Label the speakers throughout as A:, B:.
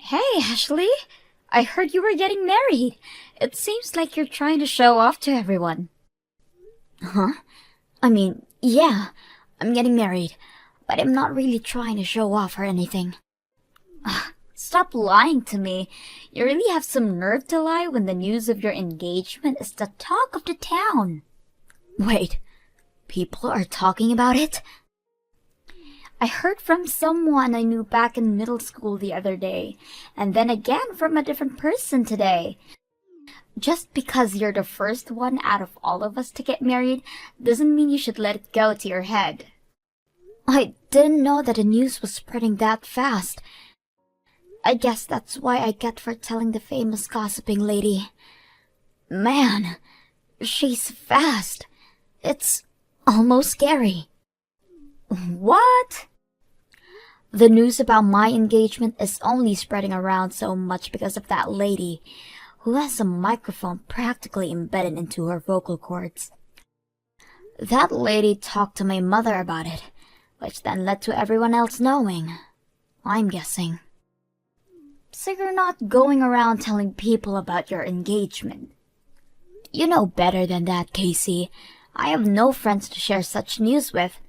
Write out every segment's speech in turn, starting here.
A: Hey, Ashley. I heard you were getting married. It seems like you're trying to show off to everyone. Huh? Yeah, I'm getting married, but I'm not really trying to show off or anything. Stop lying to me. You really have some nerve to lie when the news of your engagement is the talk of the town. Wait, people are talking about it? I heard from someone I knew back in middle school the other day, and then again from a different person today. Just because you're the first one out of all of us to get married doesn't mean you should let it go to your head. I didn't know that the news was spreading that fast. I guess that's why I get for telling the famous gossiping lady. Man, she's fast. It's almost scary. What? The news about my engagement is only spreading around so much because of that lady, who has a microphone practically embedded into her vocal cords. That lady talked to my mother about it, which then led to everyone else knowing, I'm guessing. So you're not going around telling people about your engagement. You know better than that, Casey. I have no friends to share such news with.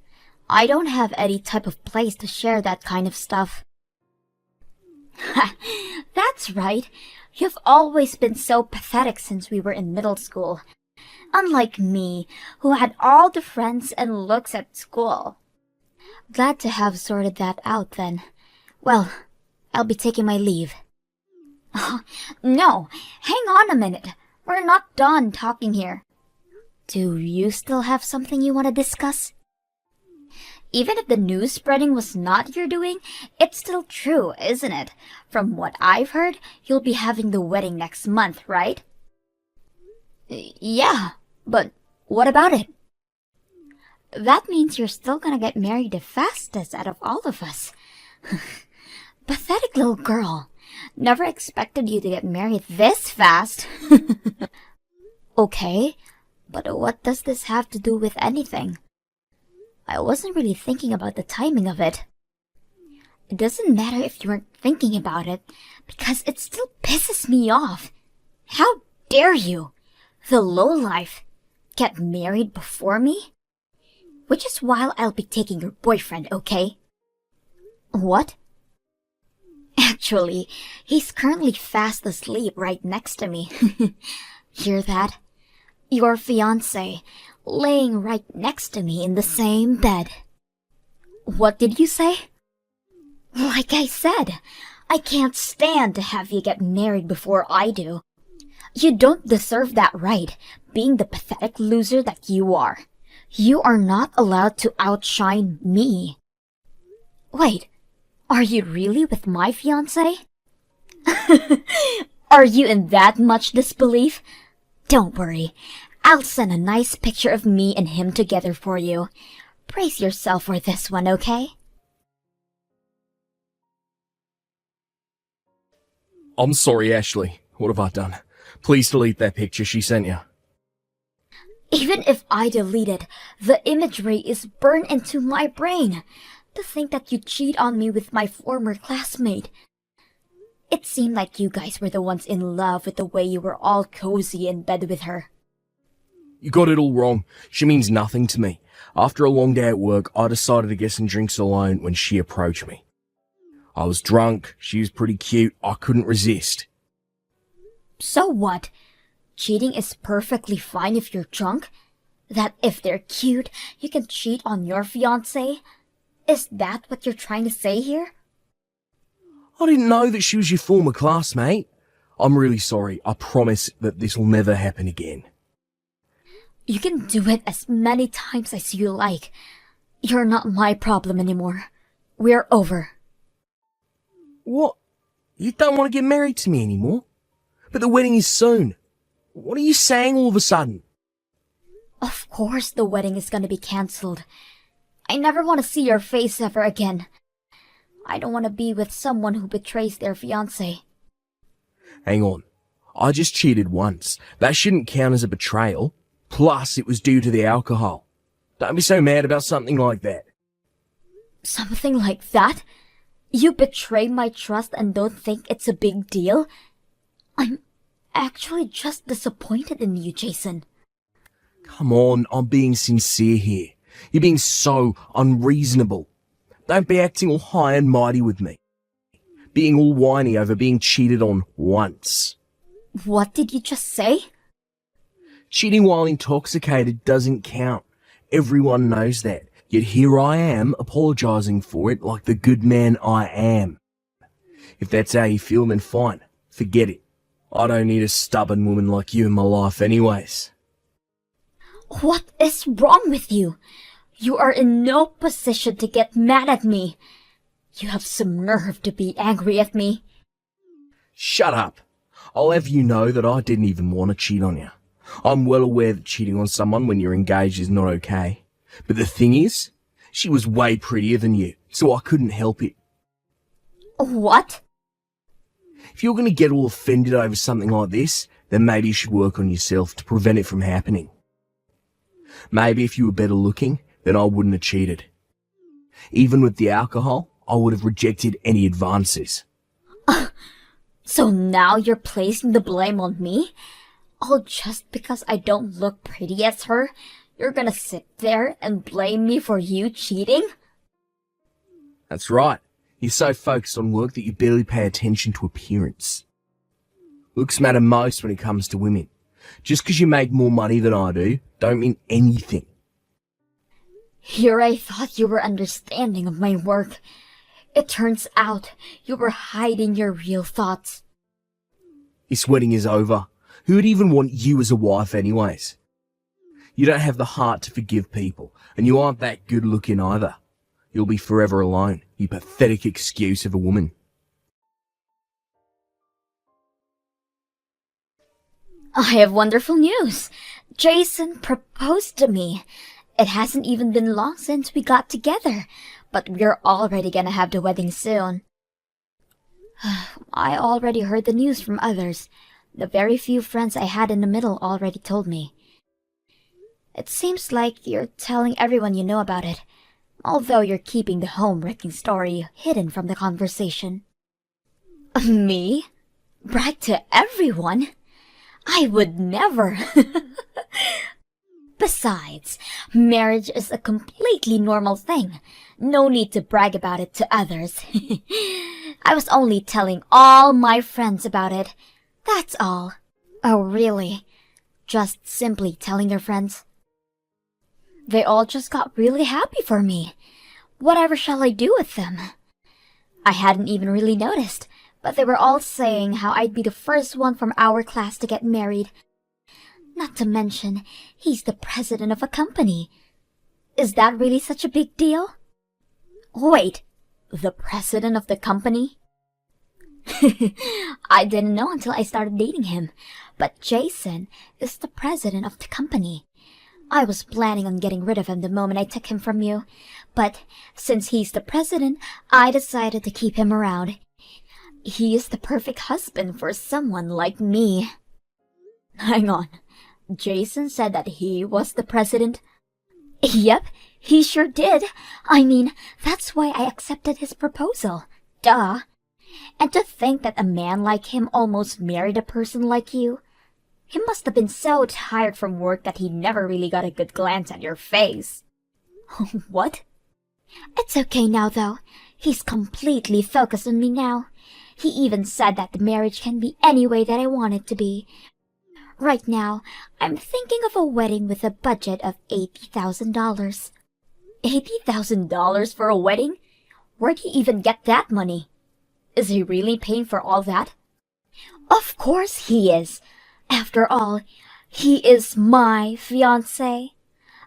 A: I don't have any type of place to share that kind of stuff. That's right. You've always been so pathetic since we were in middle school. Unlike me, who had all the friends and looks at school. Glad to have sorted that out then. Well, I'll be taking my leave. No, hang on a minute. We're not done talking here. Do you still have something you want to discuss? Even if the news spreading was not your doing, it's still true, isn't it? From what I've heard, you'll be having the wedding next month, right? Yeah, but what about it? That means you're still gonna get married the fastest out of all of us. Pathetic little girl. Never expected you to get married this fast. Okay, but what does this have to do with anything? I wasn't really thinking about the timing of it. It doesn't matter if you weren't thinking about it, because it still pisses me off. How dare you, the lowlife, get married before me? Which is why I'll be taking your boyfriend, okay? What? Actually, he's currently fast asleep right next to me. Hear that? Your fiancé, laying right next to me in the same bed. What did you say? Like I said, I can't stand to have you get married before I do. You don't deserve that right, being the pathetic loser that you are. You are not allowed to outshine me. Wait, are you really with my fiancé? Are you in that much disbelief? Don't worry. I'll send a nice picture of me and him together for you. Brace yourself for this one, okay?
B: I'm sorry, Ashley. What have I done? Please delete that picture she sent you.
A: Even if I delete it, the imagery is burned into my brain. To think that you cheat on me with my former classmate. It seemed like you guys were the ones in love with the way you were all cozy in bed with her.
B: You got it all wrong. She means nothing to me. After a long day at work, I decided to get some drinks alone when she approached me. I was drunk, she was pretty cute, I couldn't resist.
A: So what? Cheating is perfectly fine if you're drunk? That if they're cute, you can cheat on your fiancé? Is that what you're trying to say here?
B: I didn't know that she was your former classmate. I'm really sorry. I promise that this will never happen again.
A: You can do it as many times as you like. You're not my problem anymore. We're over.
B: What? You don't want to get married to me anymore? But the wedding is soon. What are you saying all of a sudden?
A: Of course the wedding is gonna be cancelled. I never want to see your face ever again. I don't want to be with someone who betrays their fiancé.
B: Hang on. I just cheated once. That shouldn't count as a betrayal. Plus, it was due to the alcohol. Don't be so mad about something like that.
A: Something like that? You betray my trust and don't think it's a big deal? I'm actually just disappointed in you, Jason.
B: Come on, I'm being sincere here. You're being so unreasonable. Don't be acting all high and mighty with me. Being all whiny over being cheated on once.
A: What did you just say?
B: Cheating while intoxicated doesn't count. Everyone knows that. Yet here I am, apologising for it like the good man I am. If that's how you feel, then fine. Forget it. I don't need a stubborn woman like you in my life anyways.
A: What is wrong with you? You are in no position to get mad at me. You have some nerve to be angry at me.
B: Shut up. I'll have you know that I didn't even want to cheat on you. I'm well aware that cheating on someone when you're engaged is not okay. But the thing is, she was way prettier than you, so I couldn't help it.
A: What?
B: If you're going to get all offended over something like this, then maybe you should work on yourself to prevent it from happening. Maybe if you were better looking, then I wouldn't have cheated. Even with the alcohol, I would have rejected any advances.
A: So now you're placing the blame on me? All just because I don't look pretty as her? You're gonna sit there and blame me for you cheating?
B: That's right. You're so focused on work that you barely pay attention to appearance. Looks matter most when it comes to women. Just because you make more money than I do, don't mean anything.
A: Here I thought you were understanding of my work. It turns out you were hiding your real thoughts.
B: This wedding is over. Who would even want you as a wife anyways? You don't have the heart to forgive people, and you aren't that good looking either. You'll be forever alone, you pathetic excuse of a woman.
A: I have wonderful news. Jason proposed to me. It hasn't even been long since we got together, but we're already gonna have the wedding soon. I already heard the news from others. The very few friends I had in the middle already told me. It seems like you're telling everyone you know about it, although you're keeping the home-wrecking story hidden from the conversation. Me? Brag to everyone? I would never. Besides, marriage is a completely normal thing. No need to brag about it to others. I was only telling all my friends about it. That's all. Oh, really? Just simply telling your friends? They all just got really happy for me. Whatever shall I do with them? I hadn't even really noticed, but they were all saying how I'd be the first one from our class to get married. Not to mention, he's the president of a company. Is that really such a big deal? Wait, the president of the company? I didn't know until I started dating him, but Jason is the president of the company. I was planning on getting rid of him the moment I took him from you, but since he's the president, I decided to keep him around. He is the perfect husband for someone like me. Hang on. Jason said that he was the president? Yep, he sure did. I mean, that's why I accepted his proposal. Duh. And to think that a man like him almost married a person like you. He must have been so tired from work that he never really got a good glance at your face. What? It's okay now, though. He's completely focused on me now. He even said that the marriage can be any way that I want it to be. Right now, I'm thinking of a wedding with a budget of $80,000. $80,000 for a wedding? Where'd he even get that money? Is he really paying for all that? Of course he is. After all, he is my fiancé.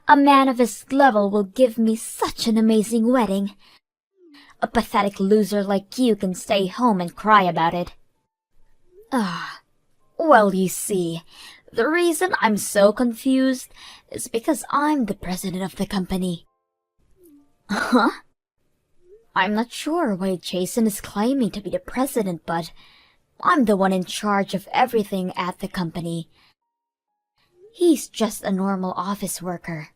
A: A man of his level will give me such an amazing wedding. A pathetic loser like you can stay home and cry about it. Well, you see, the reason I'm so confused is because I'm the president of the company. Huh? I'm not sure why Jason is claiming to be the president, but I'm the one in charge of everything at the company. He's just a normal office worker.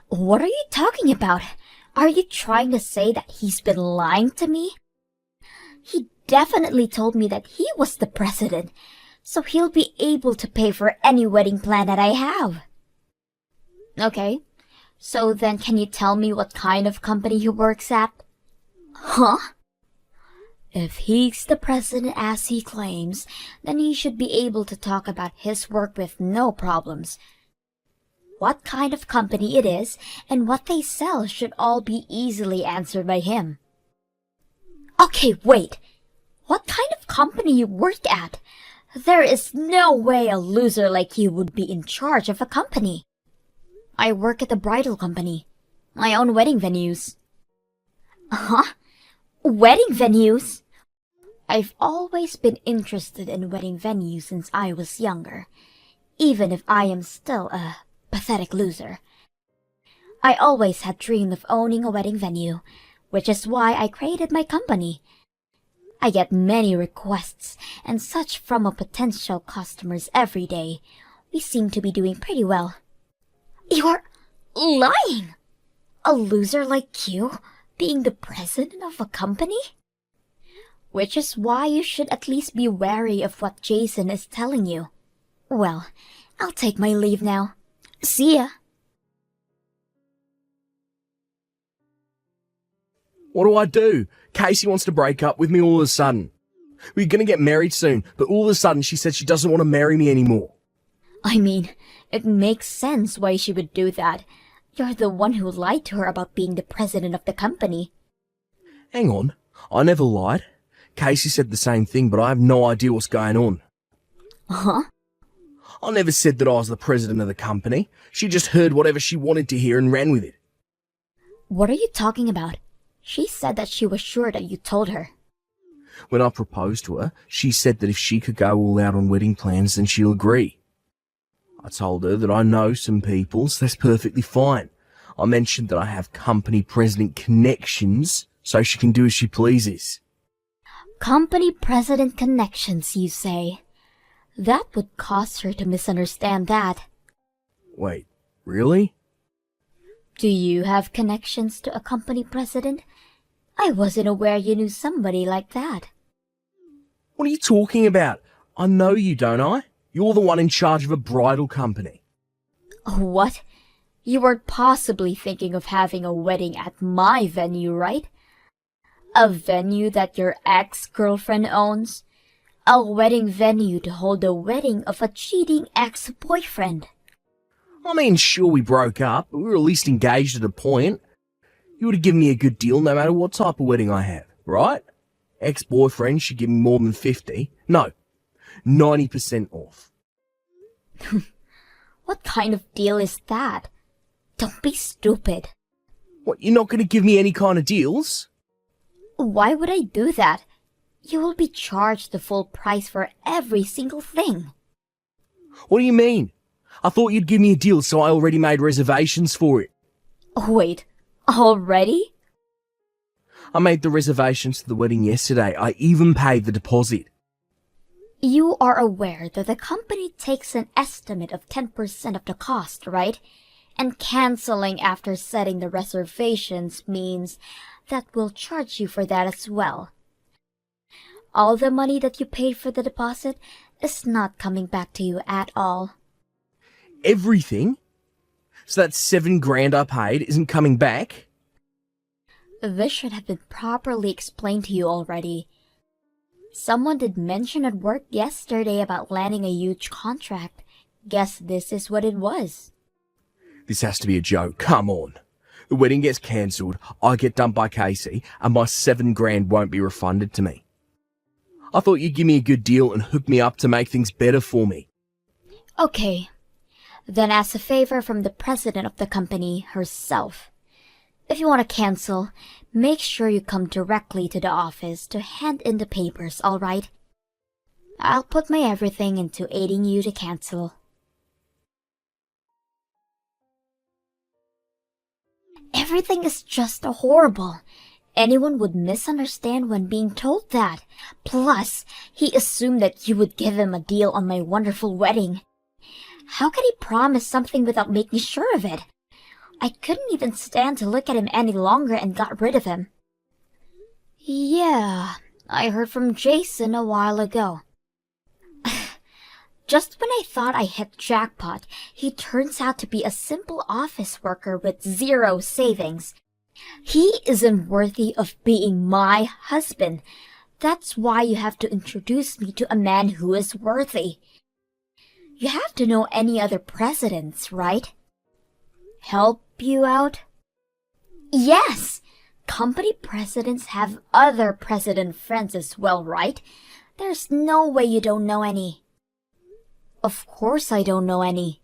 A: What are you talking about? Are you trying to say that he's been lying to me? He definitely told me that he was the president, so he'll be able to pay for any wedding plan that I have. Okay, so then can you tell me what kind of company he works at? Huh? If he's the president as he claims, then he should be able to talk about his work with no problems. What kind of company it is and what they sell should all be easily answered by him. Okay, wait. What kind of company you work at? There is no way a loser like you would be in charge of a company. I work at a bridal company. I own wedding venues. Huh? Wedding venues? I've always been interested in wedding venues since I was younger, even if I am still a pathetic loser. I always had dreamed of owning a wedding venue, which is why I created my company. I get many requests and such from our potential customers every day. We seem to be doing pretty well. You're lying! A loser like you being the president of a company? Which is why you should at least be wary of what Jason is telling you. Well, I'll take my leave now. See ya!
B: What do I do? Casey wants to break up with me all of a sudden. We're gonna get married soon, but all of a sudden she said she doesn't want to marry me anymore.
A: I mean, it makes sense why she would do that. You're the one who lied to her about being the president of the company.
B: Hang on, I never lied. Casey said the same thing, but I have no idea what's going on.
A: Huh?
B: I never said that I was the president of the company. She just heard whatever she wanted to hear and ran with it.
A: What are you talking about? She said that she was sure that you told her.
B: When I proposed to her, she said that if she could go all out on wedding plans, then she'll agree. I told her that I know some people, so that's perfectly fine. I mentioned that I have company president connections, so she can do as she pleases.
A: Company president connections, you say? That would cause her to misunderstand that.
B: Wait, really?
A: Do you have connections to a company president? I wasn't aware you knew somebody like that.
B: What are you talking about? I know you, don't I? You're the one in charge of a bridal company.
A: What? You weren't possibly thinking of having a wedding at my venue, right? A venue that your ex-girlfriend owns? A wedding venue to hold the wedding of a cheating ex-boyfriend.
B: I mean, sure, we broke up, but we were at least engaged at a point. You would have given me a good deal no matter what type of wedding I have, right? Ex-boyfriend should give me more than 50. No, 90% off.
A: What kind of deal is that? Don't be stupid.
B: What, you're not going to give me any kind of deals?
A: Why would I do that? You will be charged the full price for every single thing.
B: What do you mean? I thought you'd give me a deal, so I already made reservations for it.
A: Wait, already?
B: I made the reservations for the wedding yesterday. I even paid the deposit.
A: You are aware that the company takes an estimate of 10% of the cost, right? And canceling after setting the reservations means that we'll charge you for that as well. All the money that you paid for the deposit is not coming back to you at all.
B: Everything? So that $7,000 I paid isn't coming back?
A: This should have been properly explained to you already. Someone did mention at work yesterday about landing a huge contract. Guess this is what it was.
B: This has to be a joke. Come on. The wedding gets cancelled, I get dumped by Casey, and my $7,000 won't be refunded to me. I thought you'd give me a good deal and hook me up to make things better for me.
A: Okay. Then as a favor from the president of the company herself, if you want to cancel, make sure you come directly to the office to hand in the papers, alright? I'll put my everything into aiding you to cancel. Everything is just horrible. Anyone would misunderstand when being told that. Plus, he assumed that you would give him a deal on my wonderful wedding. How can he promise something without making sure of it? I couldn't even stand to look at him any longer and got rid of him. Yeah, I heard from Jason a while ago. Just when I thought I hit jackpot, he turns out to be a simple office worker with zero savings. He isn't worthy of being my husband. That's why you have to introduce me to a man who is worthy. You have to know any other presidents, right? Help you out? Yes! Company presidents have other president friends as well, right? There's no way you don't know any. Of course I don't know any.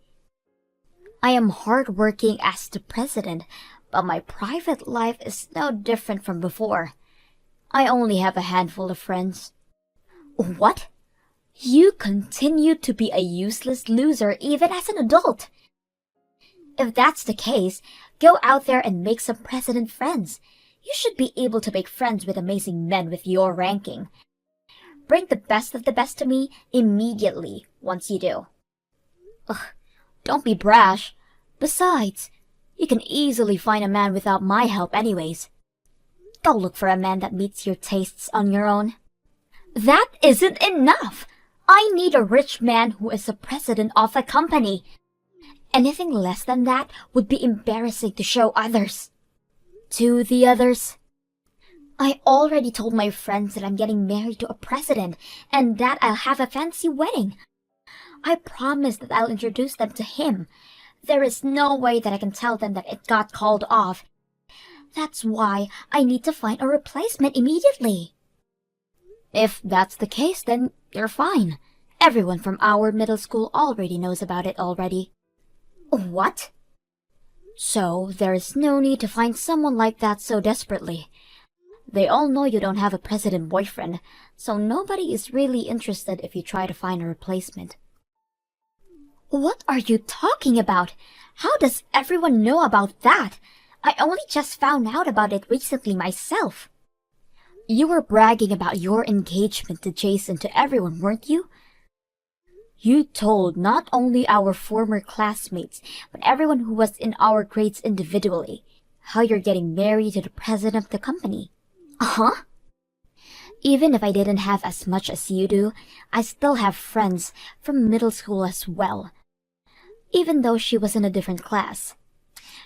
A: I am hardworking as the president, but my private life is no different from before. I only have a handful of friends. What? You continue to be a useless loser even as an adult. If that's the case, go out there and make some president friends. You should be able to make friends with amazing men with your ranking. Bring the best of the best to me immediately once you do. Ugh, don't be brash. Besides, you can easily find a man without my help anyways. Go look for a man that meets your tastes on your own. That isn't enough! I need a rich man who is the president of a company. Anything less than that would be embarrassing to show others. To the others? I already told my friends that I'm getting married to a president and that I'll have a fancy wedding. I promised that I'll introduce them to him. There is no way that I can tell them that it got called off. That's why I need to find a replacement immediately. If that's the case, then you're fine. Everyone from our middle school already knows about it already. What? So there is no need to find someone like that so desperately. They all know you don't have a president boyfriend, so nobody is really interested if you try to find a replacement. What are you talking about? How does everyone know about that? I only just found out about it recently myself. You were bragging about your engagement to Jason to everyone, weren't you? You told not only our former classmates, but everyone who was in our grades individually, how you're getting married to the president of the company. Uh-huh. Even if I didn't have as much as you do, I still have friends from middle school as well. Even though she was in a different class.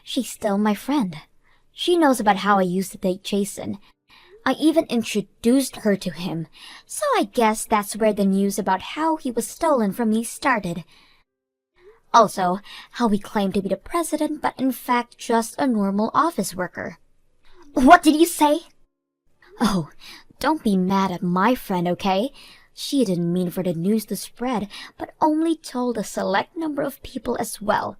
A: She's still my friend. She knows about how I used to date Jason. I even introduced her to him, so I guess that's where the news about how he was stolen from me started. Also, how he claimed to be the president but in fact just a normal office worker. What did you say? Oh, don't be mad at my friend, okay? She didn't mean for the news to spread, but only told a select number of people as well.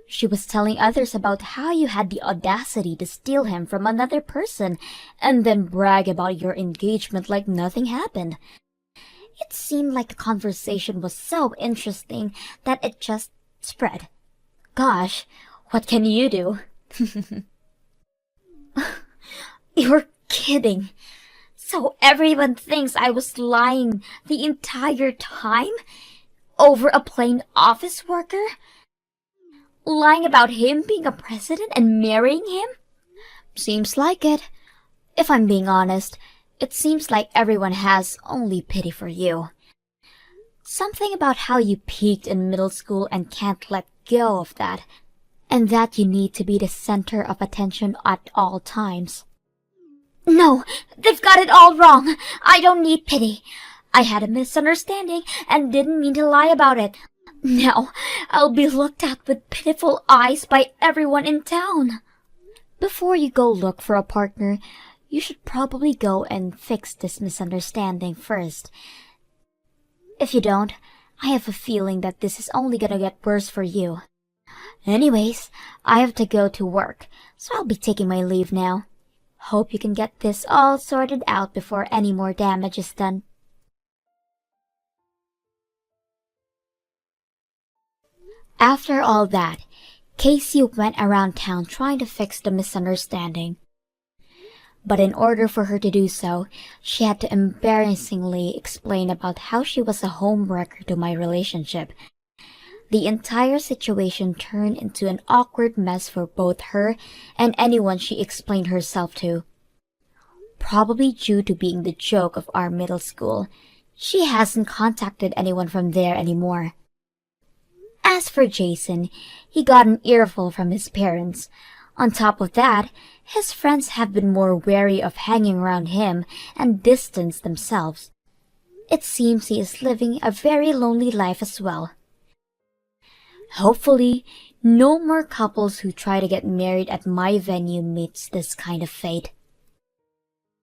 A: She was telling others about how you had the audacity to steal him from another person and then brag about your engagement like nothing happened. It seemed like the conversation was so interesting that it just spread. Gosh, what can you do? You're kidding. So everyone thinks I was lying the entire time? Over a plain office worker? Lying about him being a president and marrying him? Seems like it. If I'm being honest, it seems like everyone has only pity for you. Something about how you peaked in middle school and can't let go of that, and that you need to be the center of attention at all times. No, they've got it all wrong. I don't need pity. I had a misunderstanding and didn't mean to lie about it. Now, I'll be looked at with pitiful eyes by everyone in town. Before you go look for a partner, you should probably go and fix this misunderstanding first. If you don't, I have a feeling that this is only gonna get worse for you. Anyways, I have to go to work, so I'll be taking my leave now. Hope you can get this all sorted out before any more damage is done. After all that, Casey went around town trying to fix the misunderstanding. But in order for her to do so, she had to embarrassingly explain about how she was a homewrecker to my relationship. The entire situation turned into an awkward mess for both her and anyone she explained herself to. Probably due to being the joke of our middle school, she hasn't contacted anyone from there anymore. As for Jason, he got an earful from his parents. On top of that, his friends have been more wary of hanging around him and distanced themselves. It seems he is living a very lonely life as well. Hopefully, no more couples who try to get married at my venue meets this kind of fate.